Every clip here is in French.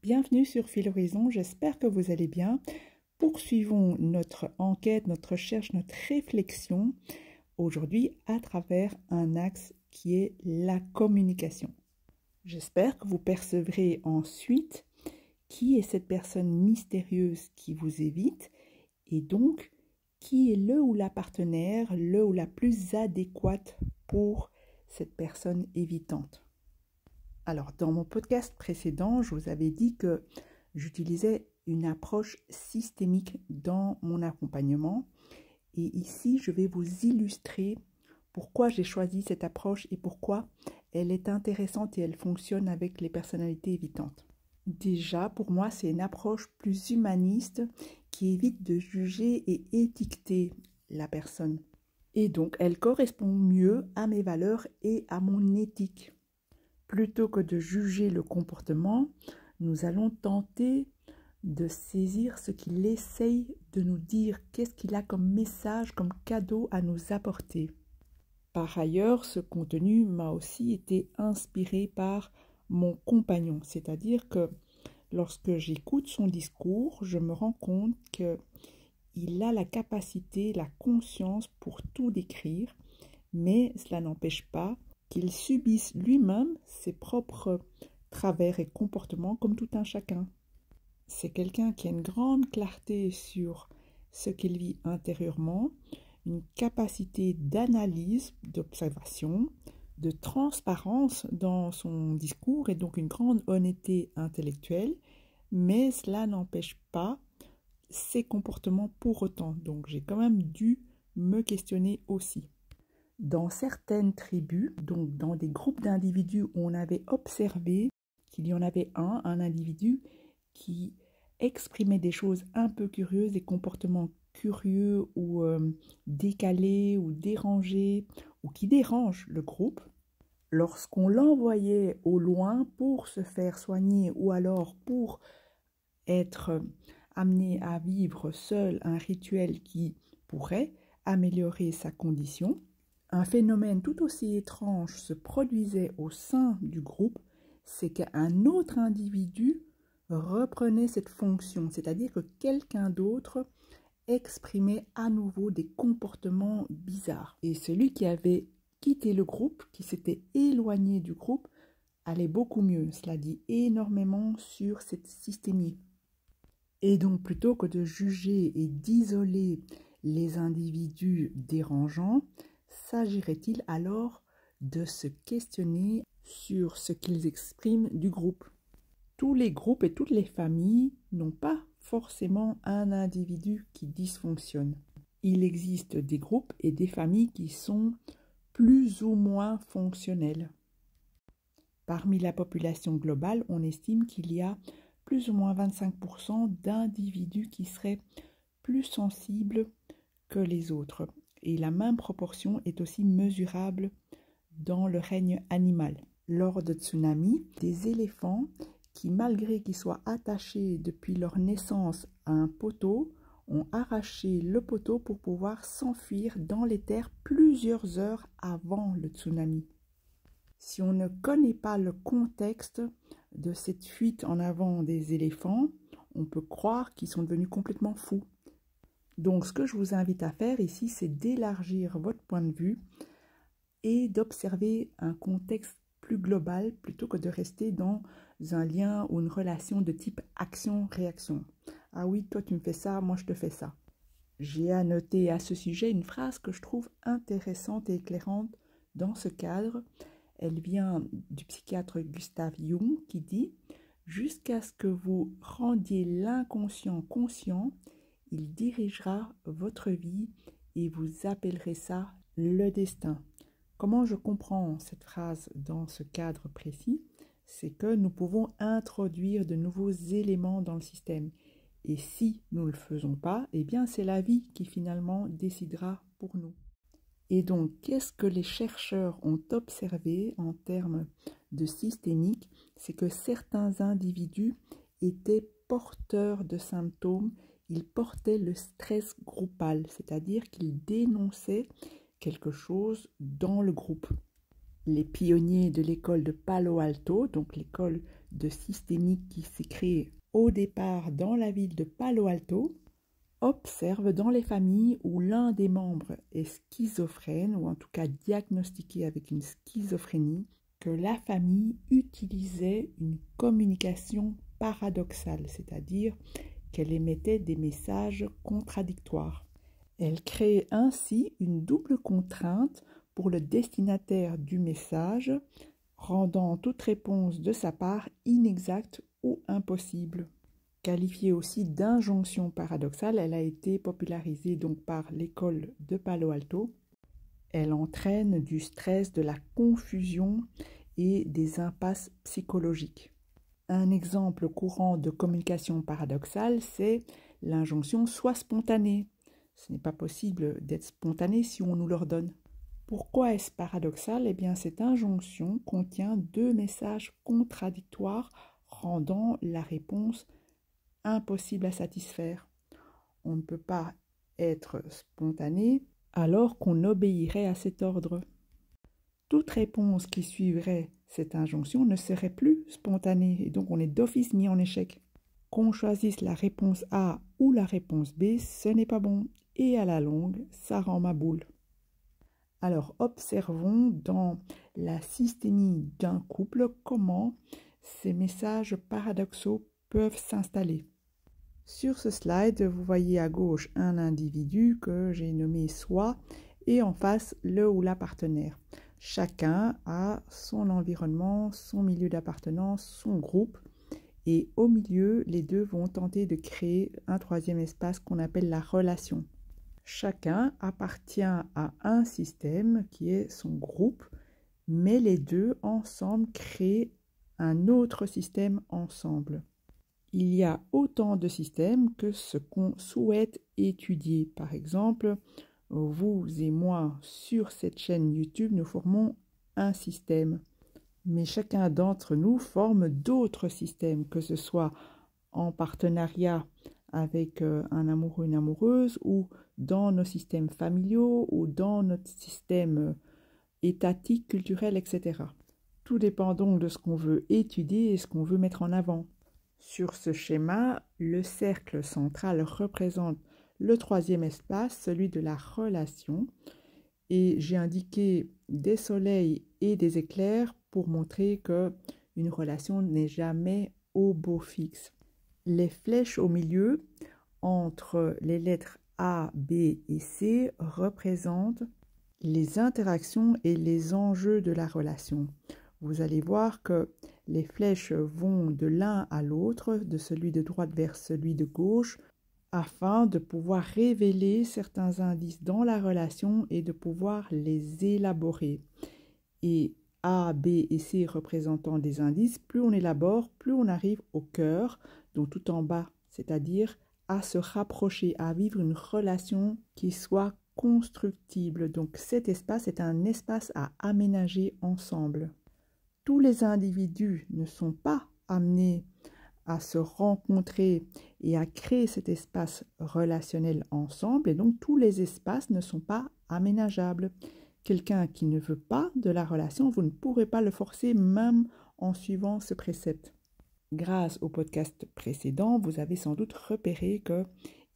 Bienvenue sur Fil Horizon, j'espère que vous allez bien. Poursuivons notre enquête, notre recherche, notre réflexion aujourd'hui à travers un axe qui est la communication. J'espère que vous percevrez ensuite qui est cette personne mystérieuse qui vous évite et donc qui est le ou la partenaire, le ou la plus adéquate pour cette personne évitante. Alors, dans mon podcast précédent, je vous avais dit que j'utilisais une approche systémique dans mon accompagnement. Et ici, je vais vous illustrer pourquoi j'ai choisi cette approche et pourquoi elle est intéressante et elle fonctionne avec les personnalités évitantes. Déjà, pour moi, c'est une approche plus humaniste qui évite de juger et étiqueter la personne. Et donc, elle correspond mieux à mes valeurs et à mon éthique. Plutôt que de juger le comportement, nous allons tenter de saisir ce qu'il essaye de nous dire, qu'est-ce qu'il a comme message, comme cadeau à nous apporter. Par ailleurs, ce contenu m'a aussi été inspiré par mon compagnon, c'est-à-dire que lorsque j'écoute son discours, je me rends compte qu'il a la capacité, la conscience pour tout décrire, mais cela n'empêche pas qu'il subisse lui-même ses propres travers et comportements comme tout un chacun. C'est quelqu'un qui a une grande clarté sur ce qu'il vit intérieurement, une capacité d'analyse, d'observation, de transparence dans son discours et donc une grande honnêteté intellectuelle, mais cela n'empêche pas ses comportements pour autant. Donc j'ai quand même dû me questionner aussi. Dans certaines tribus, donc dans des groupes d'individus, on avait observé qu'il y en avait un individu qui exprimait des choses un peu curieuses, des comportements curieux ou décalés ou dérangés ou qui dérangent le groupe. Lorsqu'on l'envoyait au loin pour se faire soigner ou alors pour être amené à vivre seul un rituel qui pourrait améliorer sa condition, un phénomène tout aussi étrange se produisait au sein du groupe, c'est qu'un autre individu reprenait cette fonction, c'est-à-dire que quelqu'un d'autre exprimait à nouveau des comportements bizarres. Et celui qui avait quitté le groupe, qui s'était éloigné du groupe, allait beaucoup mieux. Cela dit énormément sur cette systémie. Et donc, plutôt que de juger et d'isoler les individus dérangeants, s'agirait-il alors de se questionner sur ce qu'ils expriment du groupe? Tous les groupes et toutes les familles n'ont pas forcément un individu qui dysfonctionne. Il existe des groupes et des familles qui sont plus ou moins fonctionnels. Parmi la population globale, on estime qu'il y a plus ou moins 25% d'individus qui seraient plus sensibles que les autres. Et la même proportion est aussi mesurable dans le règne animal. Lors de tsunamis, des éléphants qui, malgré qu'ils soient attachés depuis leur naissance à un poteau, ont arraché le poteau pour pouvoir s'enfuir dans les terres plusieurs heures avant le tsunami. Si on ne connaît pas le contexte de cette fuite en avant des éléphants, on peut croire qu'ils sont devenus complètement fous. Donc, ce que je vous invite à faire ici, c'est d'élargir votre point de vue et d'observer un contexte plus global plutôt que de rester dans un lien ou une relation de type action-réaction. Ah oui, toi tu me fais ça, moi je te fais ça. J'ai annoté à ce sujet une phrase que je trouve intéressante et éclairante dans ce cadre. Elle vient du psychiatre Gustav Jung qui dit « Jusqu'à ce que vous rendiez l'inconscient conscient, il dirigera votre vie et vous appellerez ça le destin. » Comment je comprends cette phrase dans ce cadre précis? C'est que nous pouvons introduire de nouveaux éléments dans le système. Et si nous ne le faisons pas, eh bien c'est la vie qui finalement décidera pour nous. Et donc, qu'est-ce que les chercheurs ont observé en termes de systémique? C'est que certains individus étaient porteurs de symptômes, ils portaient le stress groupal, c'est-à-dire qu'ils dénonçaient quelque chose dans le groupe. les pionniers de l'école de Palo Alto, donc l'école de systémique qui s'est créée au départ dans la ville de Palo Alto, observent dans les familles où l'un des membres est schizophrène ou en tout cas diagnostiqué avec une schizophrénie, que la famille utilisait une communication paradoxale, c'est-à-dire qu'elle émettait des messages contradictoires. Elle crée ainsi une double contrainte pour le destinataire du message, rendant toute réponse de sa part inexacte ou impossible. Qualifiée aussi d'injonction paradoxale, elle a été popularisée donc par l'école de Palo Alto. Elle entraîne du stress, de la confusion et des impasses psychologiques. Un exemple courant de communication paradoxale, c'est l'injonction « sois spontané ». Ce n'est pas possible d'être spontané si on nous l'ordonne. Pourquoi est-ce paradoxal? Eh bien, cette injonction contient deux messages contradictoires rendant la réponse impossible à satisfaire. On ne peut pas être spontané alors qu'on obéirait à cet ordre. Toute réponse qui suivrait cette injonction ne serait plus spontanée et donc on est d'office mis en échec. Qu'on choisisse la réponse A ou la réponse B, ce n'est pas bon et à la longue, ça rend ma boule. Alors observons dans la systémie d'un couple comment ces messages paradoxaux peuvent s'installer. Sur ce slide, vous voyez à gauche un individu que j'ai nommé soi et en face le ou la partenaire. Chacun a son environnement, son milieu d'appartenance, son groupe et au milieu, les deux vont tenter de créer un troisième espace qu'on appelle la relation. Chacun appartient à un système qui est son groupe, mais les deux ensemble créent un autre système ensemble. Il y a autant de systèmes que ce qu'on souhaite étudier. Par exemple, vous et moi, sur cette chaîne YouTube, nous formons un système. Mais chacun d'entre nous forme d'autres systèmes, que ce soit en partenariat avec un amoureux, une amoureuse, ou dans nos systèmes familiaux, ou dans notre système étatique, culturel, etc. Tout dépend donc de ce qu'on veut étudier et ce qu'on veut mettre en avant. Sur ce schéma, le cercle central représente le troisième espace, celui de la relation, et j'ai indiqué des soleils et des éclairs pour montrer qu'une relation n'est jamais au beau fixe. Les flèches au milieu, entre les lettres A, B et C, représentent les interactions et les enjeux de la relation. Vous allez voir que les flèches vont de l'un à l'autre, de celui de droite vers celui de gauche, afin de pouvoir révéler certains indices dans la relation et de pouvoir les élaborer. Et A, B et C représentant des indices, plus on élabore, plus on arrive au cœur, donc tout en bas, c'est-à-dire à se rapprocher, à vivre une relation qui soit constructible. Donc cet espace est un espace à aménager ensemble. Tous les individus ne sont pas amenés à se rencontrer et à créer cet espace relationnel ensemble, et donc tous les espaces ne sont pas aménageables. Quelqu'un qui ne veut pas de la relation, vous ne pourrez pas le forcer même en suivant ce précepte. Grâce au podcast précédent, vous avez sans doute repéré que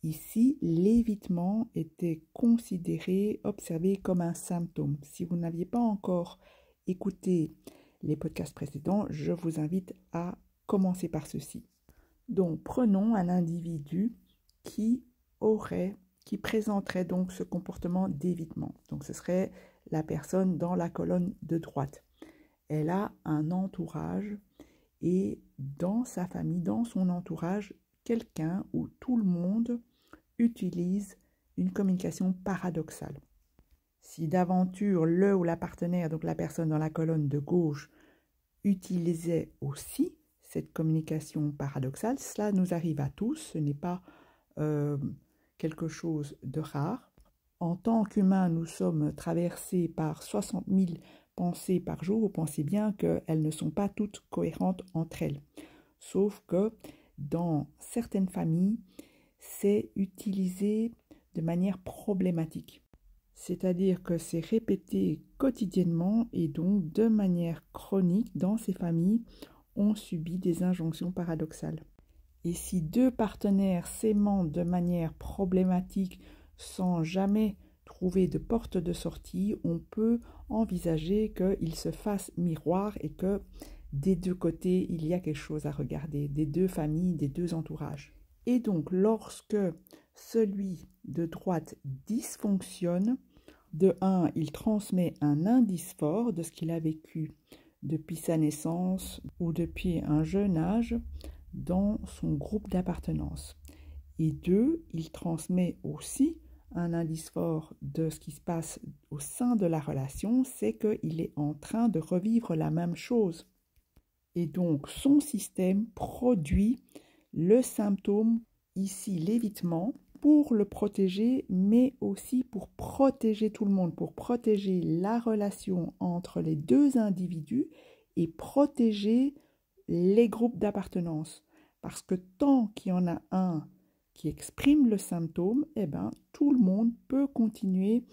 ici, l'évitement était considéré, observé comme un symptôme. Si vous n'aviez pas encore écouté les podcasts précédents, je vous invite à commencer par ceci. Donc, prenons un individu qui présenterait donc ce comportement d'évitement. Donc, ce serait la personne dans la colonne de droite. Elle a un entourage et dans sa famille, dans son entourage, quelqu'un ou tout le monde utilise une communication paradoxale. Si d'aventure le ou la partenaire, donc la personne dans la colonne de gauche, utilisait aussi cette communication paradoxale, cela nous arrive à tous, ce n'est pas quelque chose de rare. En tant qu'humains, nous sommes traversés par 60 000 pensées par jour. Vous pensez bien qu'elles ne sont pas toutes cohérentes entre elles. Sauf que dans certaines familles, c'est utilisé de manière problématique. C'est-à-dire que c'est répété quotidiennement et donc de manière chronique dans ces familles, on subit des injonctions paradoxales. Et si deux partenaires s'aimantent de manière problématique sans jamais trouver de porte de sortie, on peut envisager qu'ils se fassent miroir et que des deux côtés, il y a quelque chose à regarder, des deux familles, des deux entourages. Et donc, lorsque celui de droite dysfonctionne, de un, il transmet un indice fort de ce qu'il a vécu depuis sa naissance ou depuis un jeune âge dans son groupe d'appartenance. Et deux, il transmet aussi un indice fort de ce qui se passe au sein de la relation, c'est qu'il est en train de revivre la même chose. Et donc, son système produit le symptôme, ici l'évitement, pour le protéger, mais aussi pour protéger tout le monde, pour protéger la relation entre les deux individus et protéger les groupes d'appartenance. Parce que tant qu'il y en a un qui exprime le symptôme, eh ben, tout le monde peut continuer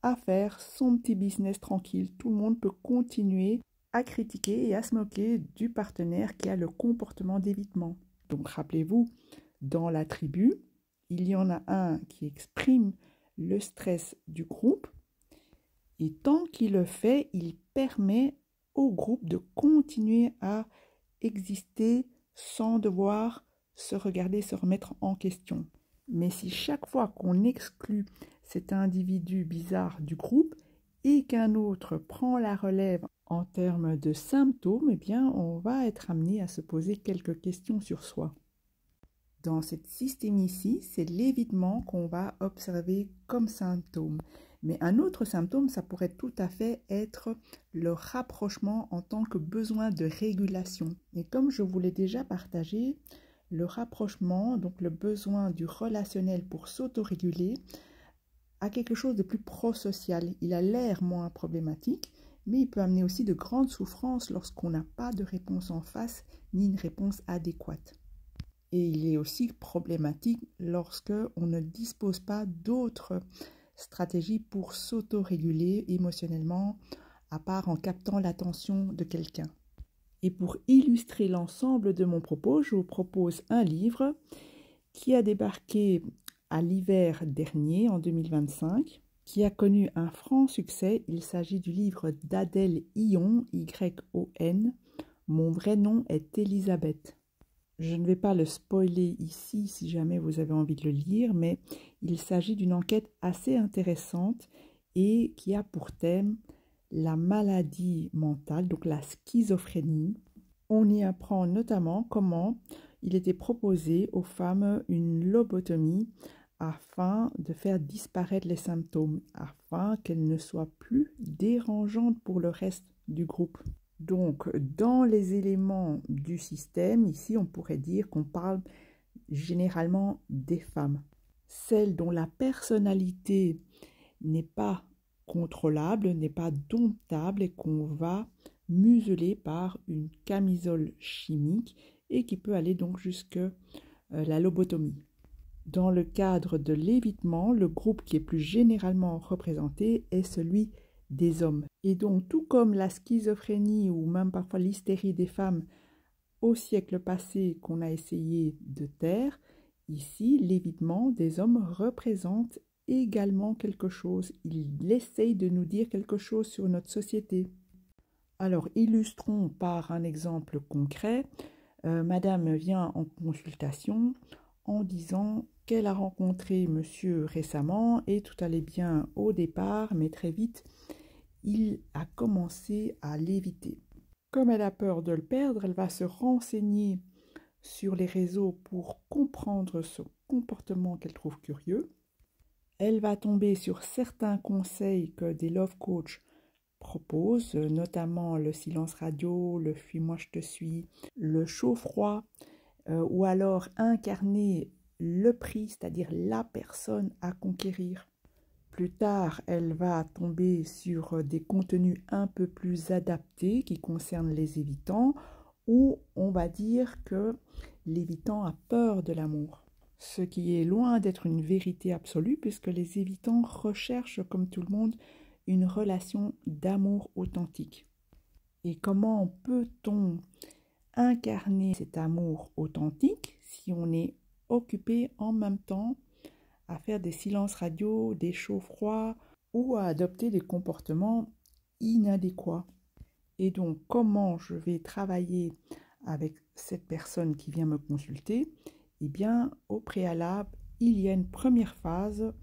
à faire son petit business tranquille. Tout le monde peut continuer à critiquer et à se moquer du partenaire qui a le comportement d'évitement. Donc rappelez-vous, dans la tribu, il y en a un qui exprime le stress du groupe et tant qu'il le fait, il permet au groupe de continuer à exister sans devoir se regarder, se remettre en question. Mais si chaque fois qu'on exclut cet individu bizarre du groupe et qu'un autre prend la relève en termes de symptômes, eh bien, on va être amené à se poser quelques questions sur soi. Dans cette systémicie, c'est l'évitement qu'on va observer comme symptôme. Mais un autre symptôme, ça pourrait tout à fait être le rapprochement en tant que besoin de régulation. Et comme je vous l'ai déjà partagé, le rapprochement, donc le besoin du relationnel pour s'autoréguler, a quelque chose de plus prosocial. Il a l'air moins problématique, mais il peut amener aussi de grandes souffrances lorsqu'on n'a pas de réponse en face ni une réponse adéquate. Et il est aussi problématique lorsque on ne dispose pas d'autres stratégies pour s'autoréguler émotionnellement, à part en captant l'attention de quelqu'un. Et pour illustrer l'ensemble de mon propos, je vous propose un livre qui a débarqué à l'hiver dernier, en 2025, qui a connu un franc succès. Il s'agit du livre d'Adèle Ion, Y-O-N. Mon vrai nom est Elisabeth. Je ne vais pas le spoiler ici si jamais vous avez envie de le lire, mais il s'agit d'une enquête assez intéressante et qui a pour thème la maladie mentale, donc la schizophrénie. On y apprend notamment comment il était proposé aux femmes une lobotomie afin de faire disparaître les symptômes, afin qu'elles ne soient plus dérangeantes pour le reste du groupe. Donc, dans les éléments du système, ici, on pourrait dire qu'on parle généralement des femmes. Celles dont la personnalité n'est pas contrôlable, n'est pas domptable et qu'on va museler par une camisole chimique et qui peut aller donc jusqu'à la lobotomie. Dans le cadre de l'évitement, le groupe qui est plus généralement représenté est celui des hommes. Et donc, tout comme la schizophrénie ou même parfois l'hystérie des femmes au siècle passé qu'on a essayé de taire, ici, l'évitement des hommes représente également quelque chose. Il essaye de nous dire quelque chose sur notre société. Alors, illustrons par un exemple concret. Madame vient en consultation en disant qu'elle a rencontré monsieur récemment et tout allait bien au départ, mais très vite, il a commencé à l'éviter. Comme elle a peur de le perdre, elle va se renseigner sur les réseaux pour comprendre ce comportement qu'elle trouve curieux. Elle va tomber sur certains conseils que des love coachs proposent, notamment le silence radio, le fuis-moi je te suis, le chaud-froid, ou alors incarner le prix, c'est-à-dire la personne à conquérir. Plus tard, elle va tomber sur des contenus un peu plus adaptés qui concernent les évitants, où on va dire que l'évitant a peur de l'amour. ce qui est loin d'être une vérité absolue puisque les évitants recherchent, comme tout le monde, une relation d'amour authentique. Et comment peut-on incarner cet amour authentique si on est occupé en même temps à faire des silences radio, des chauds froids ou à adopter des comportements inadéquats? Et donc, comment je vais travailler avec cette personne qui vient me consulter? Eh bien, au préalable, il y a une première phase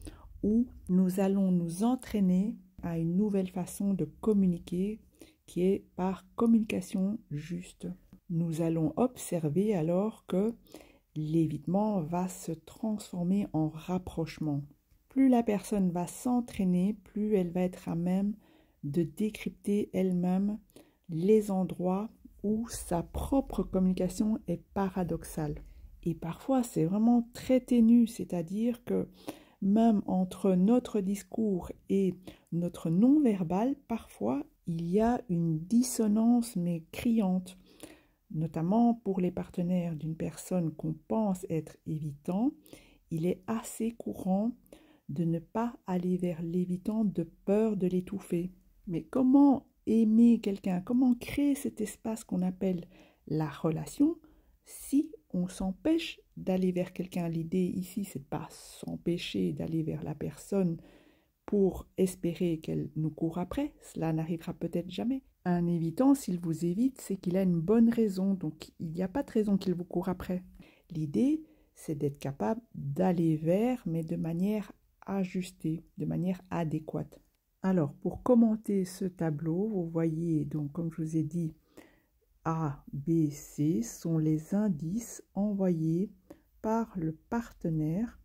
où nous allons nous entraîner à une nouvelle façon de communiquer qui est par communication juste. Nous allons observer alors que l'évitement va se transformer en rapprochement. Plus la personne va s'entraîner, plus elle va être à même de décrypter elle-même les endroits où sa propre communication est paradoxale. Et parfois, c'est vraiment très ténu, c'est-à-dire que même entre notre discours et notre non-verbal, parfois, il y a une dissonance, mais criante, notamment pour les partenaires d'une personne qu'on pense être évitant. Il est assez courant de ne pas aller vers l'évitant de peur de l'étouffer. Mais comment aimer quelqu'un, comment créer cet espace qu'on appelle la relation si on s'empêche d'aller vers quelqu'un? L'idée ici, c'est pas s'empêcher d'aller vers la personne pour espérer qu'elle nous court après, cela n'arrivera peut-être jamais. Un évitant, s'il vous évite, c'est qu'il a une bonne raison, donc il n'y a pas de raison qu'il vous court après. L'idée, c'est d'être capable d'aller vers, mais de manière ajustée, de manière adéquate. Alors, pour commenter ce tableau, vous voyez, donc comme je vous ai dit, A, B, C sont les indices envoyés par le partenaire,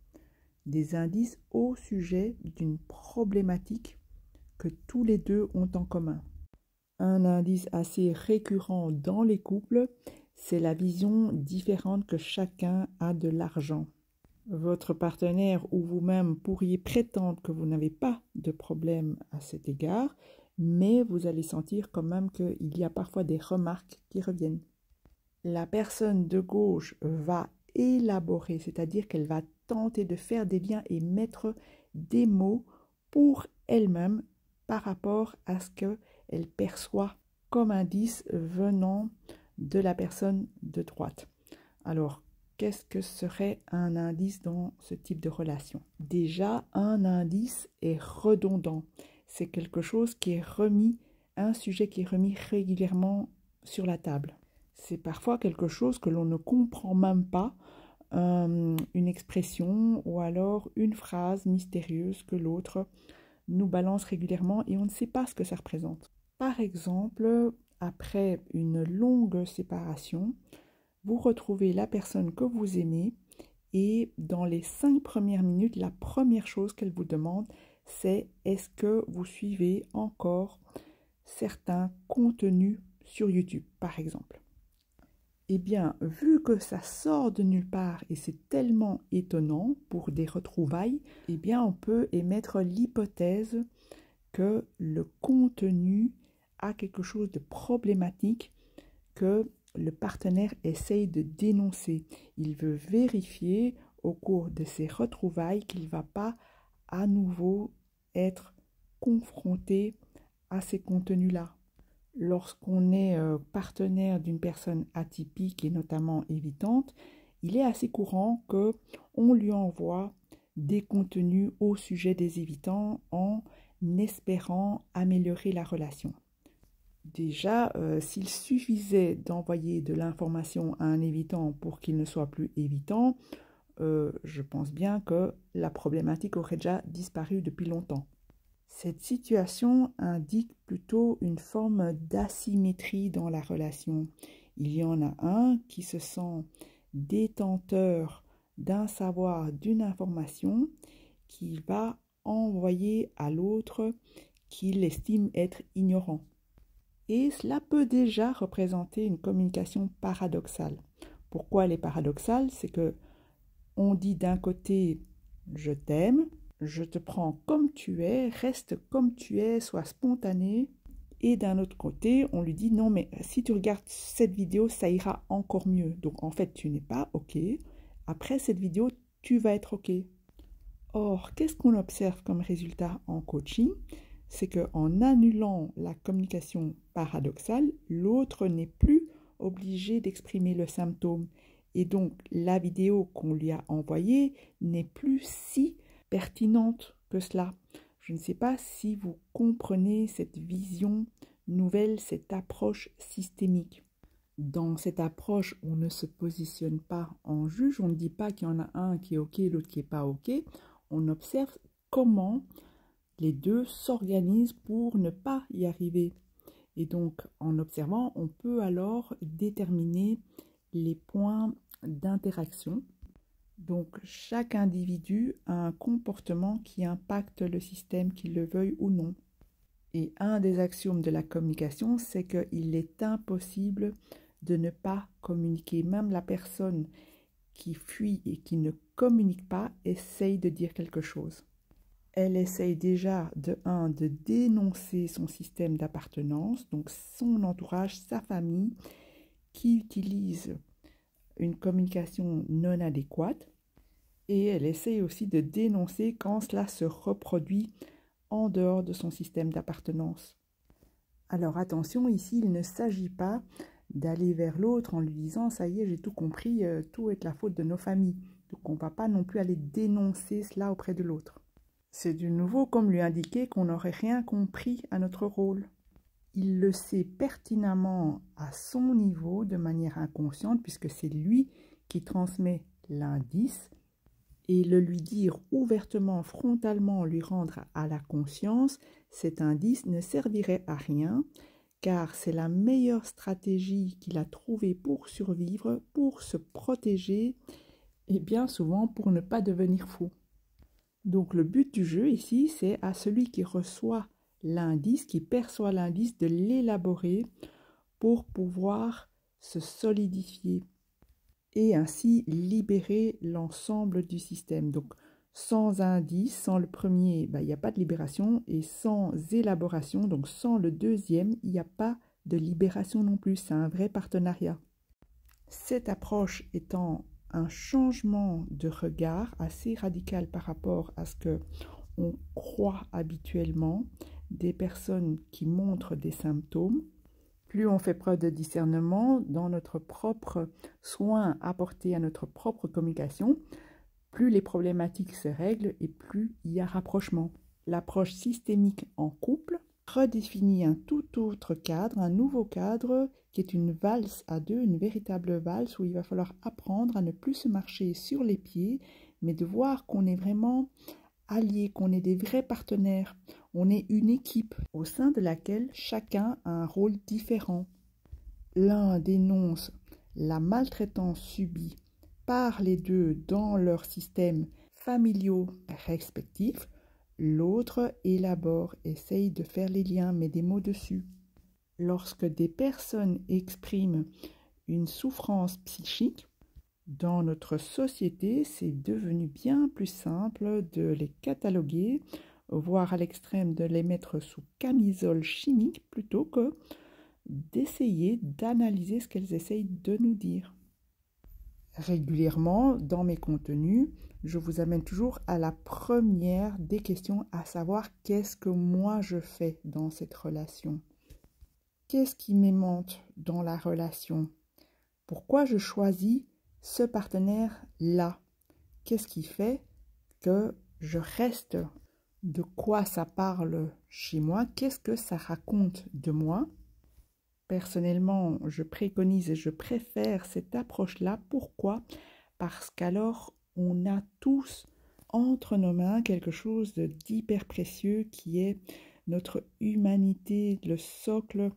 des indices au sujet d'une problématique que tous les deux ont en commun. Un indice assez récurrent dans les couples, c'est la vision différente que chacun a de l'argent. Votre partenaire ou vous-même pourriez prétendre que vous n'avez pas de problème à cet égard, mais vous allez sentir quand même qu'il y a parfois des remarques qui reviennent. La personne de gauche va élaborer, c'est-à-dire qu'elle va tenter de faire des liens et mettre des mots pour elle-même par rapport à ce qu'elle perçoit comme indice venant de la personne de droite. Alors, qu'est-ce que serait un indice dans ce type de relation? Déjà, un indice est redondant. C'est quelque chose qui est remis, un sujet qui est remis régulièrement sur la table. C'est parfois quelque chose que l'on ne comprend même pas, une expression ou alors une phrase mystérieuse que l'autre nous balance régulièrement et on ne sait pas ce que ça représente. Par exemple, après une longue séparation, vous retrouvez la personne que vous aimez et dans les 5 premières minutes, la première chose qu'elle vous demande, c'est est-ce que vous suivez encore certains contenus sur YouTube, par exemple. Eh bien, vu que ça sort de nulle part et c'est tellement étonnant pour des retrouvailles, eh bien, on peut émettre l'hypothèse que le contenu a quelque chose de problématique que le partenaire essaye de dénoncer. Il veut vérifier au cours de ces retrouvailles qu'il ne va pas à nouveau être confronté à ces contenus-là. Lorsqu'on est partenaire d'une personne atypique et notamment évitante, il est assez courant qu'on lui envoie des contenus au sujet des évitants en espérant améliorer la relation. Déjà, s'il suffisait d'envoyer de l'information à un évitant pour qu'il ne soit plus évitant, je pense bien que la problématique aurait déjà disparu depuis longtemps. Cette situation indique plutôt une forme d'asymétrie dans la relation. Il y en a un qui se sent détenteur d'un savoir, d'une information, qui va envoyer à l'autre qu'il estime être ignorant. Et cela peut déjà représenter une communication paradoxale. Pourquoi elle est paradoxale? C'est que on dit d'un côté « je t'aime », je te prends comme tu es, reste comme tu es, sois spontané. Et d'un autre côté, on lui dit non, mais si tu regardes cette vidéo, ça ira encore mieux. Donc en fait, tu n'es pas OK. Après cette vidéo, tu vas être OK. Or, qu'est-ce qu'on observe comme résultat en coaching? C'est qu'en annulant la communication paradoxale, l'autre n'est plus obligé d'exprimer le symptôme. Et donc, la vidéo qu'on lui a envoyée n'est plus si pertinente que cela. Je ne sais pas si vous comprenez cette vision nouvelle, cette approche systémique. Dans cette approche, on ne se positionne pas en juge, on ne dit pas qu'il y en a un qui est OK, l'autre qui n'est pas OK. On observe comment les deux s'organisent pour ne pas y arriver. Et donc, en observant, on peut alors déterminer les points d'interaction. Donc, chaque individu a un comportement qui impacte le système, qu'il le veuille ou non. Et un des axiomes de la communication, c'est qu'il est impossible de ne pas communiquer. Même la personne qui fuit et qui ne communique pas essaye de dire quelque chose. Elle essaye déjà de dénoncer son système d'appartenance, donc son entourage, sa famille, qui utilise une communication non adéquate. Et elle essaye aussi de dénoncer quand cela se reproduit en dehors de son système d'appartenance. Alors attention, ici, il ne s'agit pas d'aller vers l'autre en lui disant « ça y est, j'ai tout compris, tout est la faute de nos familles ». Donc on ne va pas non plus aller dénoncer cela auprès de l'autre. C'est de nouveau comme lui indiquer qu'on n'aurait rien compris à notre rôle. Il le sait pertinemment à son niveau de manière inconsciente puisque c'est lui qui transmet l'indice et le lui dire ouvertement, frontalement, lui rendre à la conscience, cet indice ne servirait à rien car c'est la meilleure stratégie qu'il a trouvée pour survivre, pour se protéger et bien souvent pour ne pas devenir fou. Donc le but du jeu ici, c'est à celui qui reçoit l'indice, qui perçoit l'indice, de l'élaborer pour pouvoir se solidifier et ainsi libérer l'ensemble du système. Donc sans indice, sans le premier, il n'y a pas de libération et sans élaboration, donc sans le deuxième, il n'y a pas de libération non plus. C'est un vrai partenariat. Cette approche étant un changement de regard assez radical par rapport à ce que on croit habituellement des personnes qui montrent des symptômes. Plus on fait preuve de discernement dans notre propre soin apporté à notre propre communication, plus les problématiques se règlent et plus il y a rapprochement. L'approche systémique en couple redéfinit un tout autre cadre, un nouveau cadre qui est une valse à deux, une véritable valse où il va falloir apprendre à ne plus se marcher sur les pieds, mais de voir qu'on est vraiment alliés, qu'on est des vrais partenaires. On est une équipe au sein de laquelle chacun a un rôle différent. L'un dénonce la maltraitance subie par les deux dans leurs systèmes familiaux respectifs. L'autre élabore, essaye de faire les liens, met des mots dessus. Lorsque des personnes expriment une souffrance psychique, dans notre société, c'est devenu bien plus simple de les cataloguer, voire à l'extrême de les mettre sous camisole chimique plutôt que d'essayer d'analyser ce qu'elles essayent de nous dire. Régulièrement, dans mes contenus, je vous amène toujours à la première des questions, à savoir qu'est-ce que moi je fais dans cette relation? Qu'est-ce qui m'aimante dans la relation? Pourquoi je choisis ce partenaire-là? Qu'est-ce qui fait que je reste? De quoi ça parle chez moi? Qu'est-ce que ça raconte de moi? Personnellement, je préconise et je préfère cette approche-là. Pourquoi? Parce qu'alors, on a tous entre nos mains quelque chose d'hyper précieux qui est notre humanité, le socle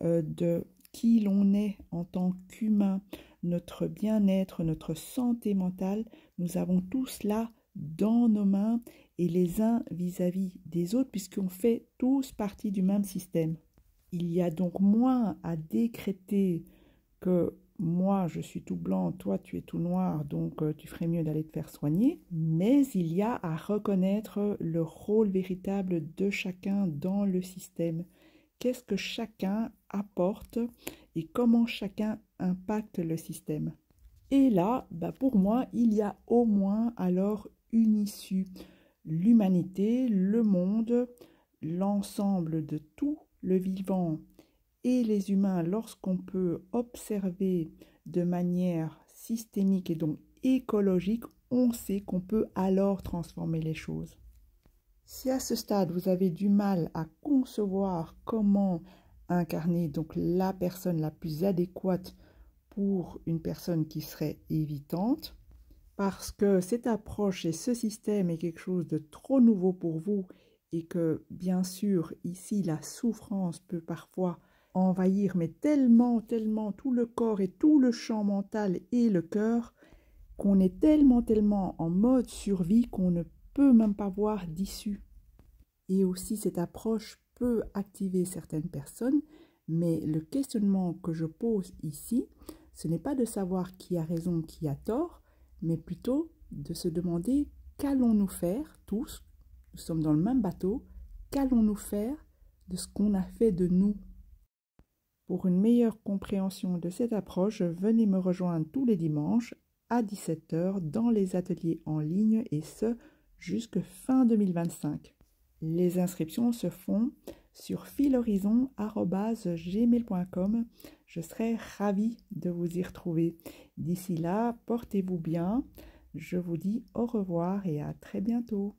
de qui l'on est en tant qu'humain, notre bien-être, notre santé mentale. Nous avons tout cela dans nos mains et les uns vis-à-vis des autres puisqu'on fait tous partie du même système. Il y a donc moins à décréter que moi je suis tout blanc, toi tu es tout noir, donc tu ferais mieux d'aller te faire soigner, mais il y a à reconnaître le rôle véritable de chacun dans le système. Qu'est-ce que chacun apporte et comment chacun impacte le système. Et là, pour moi, il y a au moins alors une issue. L'humanité, le monde, l'ensemble de tout le vivant et les humains, lorsqu'on peut observer de manière systémique et donc écologique, on sait qu'on peut alors transformer les choses. Si à ce stade vous avez du mal à concevoir comment incarner donc la personne la plus adéquate pour une personne qui serait évitante, parce que cette approche et ce système est quelque chose de trop nouveau pour vous et que bien sûr ici la souffrance peut parfois envahir mais tellement tout le corps et tout le champ mental et le cœur qu'on est tellement en mode survie qu'on ne peut même pas voir d'issue. Et aussi cette approche peut activer certaines personnes, mais le questionnement que je pose ici, ce n'est pas de savoir qui a raison, qui a tort, mais plutôt de se demander qu'allons-nous faire tous, nous sommes dans le même bateau, qu'allons-nous faire de ce qu'on a fait de nous. Pour une meilleure compréhension de cette approche, venez me rejoindre tous les dimanches à 17 h dans les ateliers en ligne et ce jusque fin 2025. Les inscriptions se font sur filhorizon@gmail.com. Je serai ravie de vous y retrouver. D'ici là, portez-vous bien. Je vous dis au revoir et à très bientôt.